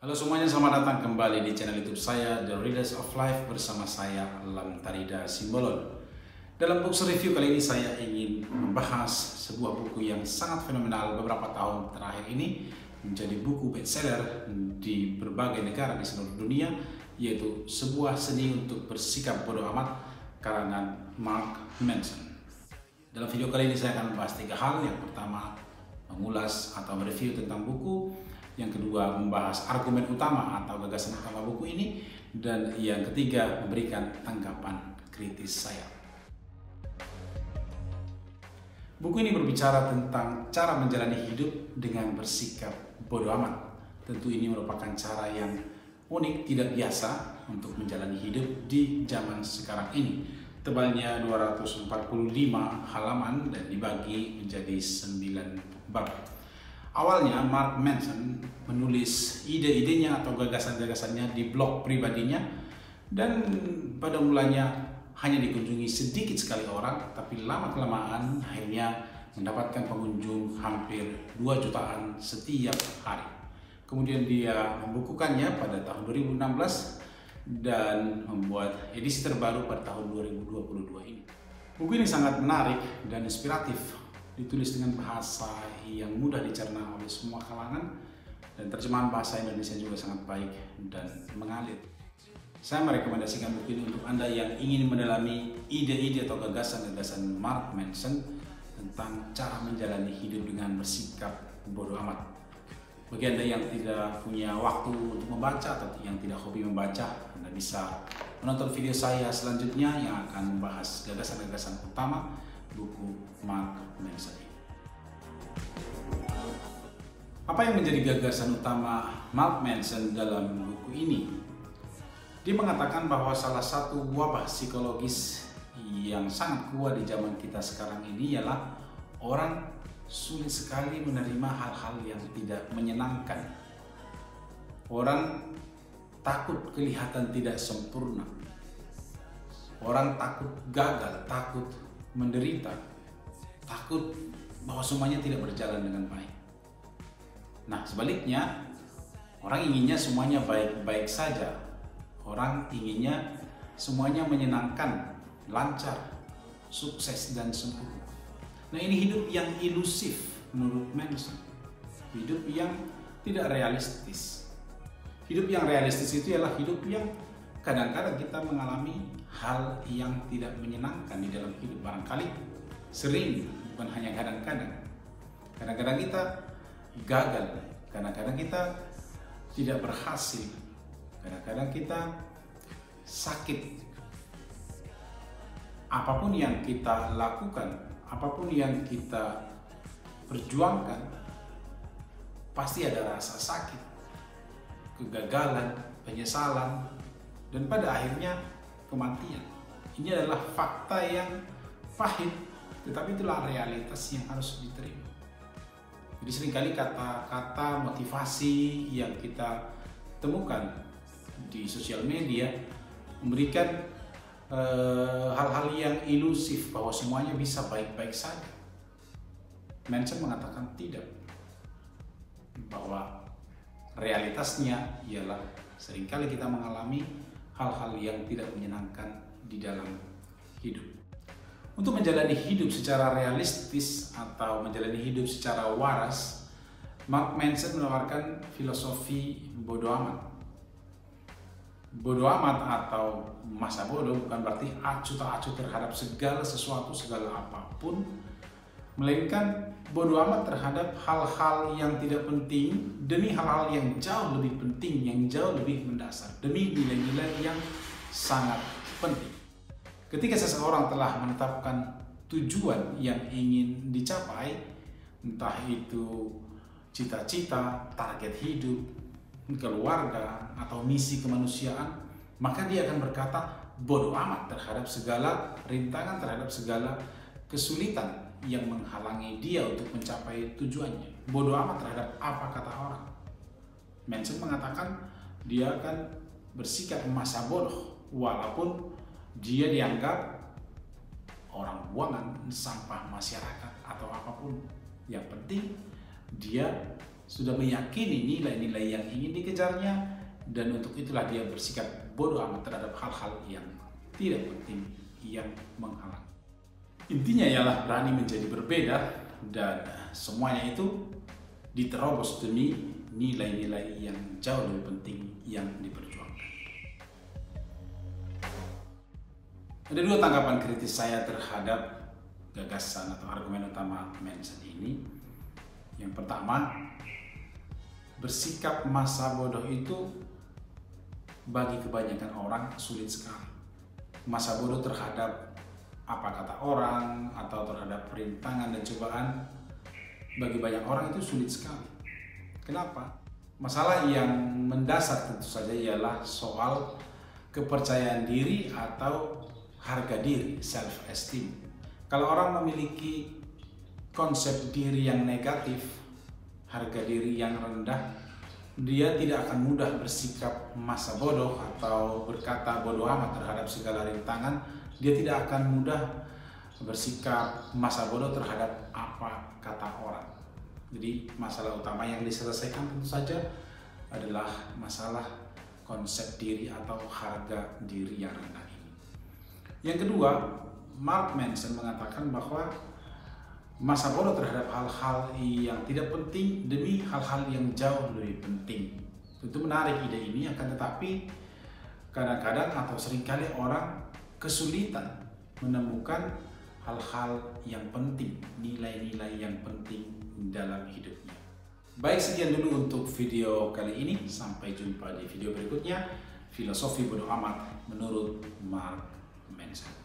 Halo semuanya, selamat datang kembali di channel YouTube saya, The Readers of Life, bersama saya Alam Tarida Simbolon. Dalam books review kali ini saya ingin membahas sebuah buku yang sangat fenomenal beberapa tahun terakhir ini, menjadi buku bestseller di berbagai negara di seluruh dunia, yaitu Sebuah Seni Untuk Bersikap Bodo Amat karangan Mark Manson. Dalam video kali ini saya akan membahas 3 hal. Yang pertama, mengulas atau mereview tentang buku. Yang kedua, membahas argumen utama atau gagasan utama buku ini. Dan yang ketiga, memberikan tanggapan kritis saya. Buku ini berbicara tentang cara menjalani hidup dengan bersikap bodo amat. Tentu ini merupakan cara yang unik, tidak biasa untuk menjalani hidup di zaman sekarang ini. Tebalnya 245 halaman dan dibagi menjadi 9 bab. Awalnya Mark Manson menulis ide-idenya atau gagasan-gagasannya di blog pribadinya, dan pada mulanya hanya dikunjungi sedikit sekali orang, tapi lama-kelamaan akhirnya mendapatkan pengunjung hampir 2 jutaan setiap hari. Kemudian dia membukukannya pada tahun 2016 dan membuat edisi terbaru pada tahun 2022 ini. Buku ini sangat menarik dan inspiratif, ditulis dengan bahasa yang mudah dicerna oleh semua kalangan, dan terjemahan bahasa Indonesia juga sangat baik dan mengalir. Saya merekomendasikan buku ini untuk Anda yang ingin mendalami ide-ide atau gagasan-gagasan Mark Manson tentang cara menjalani hidup dengan bersikap bodo amat. Bagi Anda yang tidak punya waktu untuk membaca atau yang tidak hobi membaca, Anda bisa menonton video saya selanjutnya yang akan membahas gagasan-gagasan utama buku Mark Manson. Apa yang menjadi gagasan utama Mark Manson dalam buku ini? Dia mengatakan bahwa salah satu wabah psikologis yang sangat kuat di zaman kita sekarang ini ialah orang sulit sekali menerima hal-hal yang tidak menyenangkan. Orang takut kelihatan tidak sempurna. Orang takut gagal, takut menderita, takut bahwa semuanya tidak berjalan dengan baik. Nah, sebaliknya, orang inginnya semuanya baik-baik saja. Orang inginnya semuanya menyenangkan, lancar, sukses, dan sempurna. Nah, ini hidup yang ilusif menurut Manson. Hidup yang tidak realistis. Hidup yang realistis itu adalah hidup yang kadang-kadang kita mengalami hal yang tidak menyenangkan di dalam hidup. Barangkali sering, bukan hanya kadang-kadang. Kadang-kadang kita gagal, kadang-kadang kita tidak berhasil, kadang-kadang kita sakit. Apapun yang kita lakukan, apapun yang kita perjuangkan, pasti ada rasa sakit, kegagalan, penyesalan, dan pada akhirnya kematian. Ini adalah fakta yang pahit, tetapi itulah realitas yang harus diterima. Jadi seringkali kata-kata motivasi yang kita temukan di sosial media memberikan hal-hal yang ilusif bahwa semuanya bisa baik-baik saja. Manson mengatakan tidak, bahwa realitasnya ialah seringkali kita mengalami hal-hal yang tidak menyenangkan di dalam hidup. Untuk menjalani hidup secara realistis atau menjalani hidup secara waras, Mark Manson menawarkan filosofi bodo amat. Bodo amat atau masa bodoh bukan berarti acuh tak acuh terhadap segala sesuatu, segala apapun, melainkan bodo amat terhadap hal-hal yang tidak penting demi hal-hal yang jauh lebih penting, yang jauh lebih mendasar, demi nilai-nilai yang sangat penting. Ketika seseorang telah menetapkan tujuan yang ingin dicapai, entah itu cita-cita, target hidup, keluarga, atau misi kemanusiaan, maka dia akan berkata bodo amat terhadap segala rintangan, terhadap segala kesulitan yang menghalangi dia untuk mencapai tujuannya. Bodo amat terhadap apa kata orang. Manson mengatakan dia akan bersikap masa bodoh walaupun dia dianggap orang buangan, sampah masyarakat, atau apapun. Yang penting dia sudah meyakini nilai-nilai yang ingin dikejarnya, dan untuk itulah dia bersikap bodoh amat terhadap hal-hal yang tidak penting yang menghalang. Intinya ialah berani menjadi berbeda, dan semuanya itu diterobos demi nilai-nilai yang jauh lebih penting yang diperjuangkan. Ada dua tanggapan kritis saya terhadap gagasan atau argumen utama Manson ini. Yang pertama, bersikap masa bodoh itu bagi kebanyakan orang sulit sekali. Masa bodoh terhadap apa kata orang atau terhadap perintangan dan cobaan bagi banyak orang itu sulit sekali. Kenapa? Masalah yang mendasar tentu saja ialah soal kepercayaan diri atau harga diri, self esteem. Kalau orang memiliki konsep diri yang negatif, harga diri yang rendah, dia tidak akan mudah bersikap masa bodoh atau berkata bodoh amat terhadap segala rintangan. Dia tidak akan mudah bersikap masa bodoh terhadap apa kata orang. Jadi masalah utama yang diselesaikan tentu saja adalah masalah konsep diri atau harga diri yang rendah ini. Yang kedua, Mark Manson mengatakan bahwa masa bodoh terhadap hal-hal yang tidak penting demi hal-hal yang jauh lebih penting. Tentu menarik ide ini, akan tetapi kadang-kadang atau seringkali orang kesulitan menemukan hal-hal yang penting, nilai-nilai yang penting dalam hidupnya. Baik, sekian dulu untuk video kali ini. Sampai jumpa di video berikutnya. Filosofi bodoh amat menurut Mark Manson.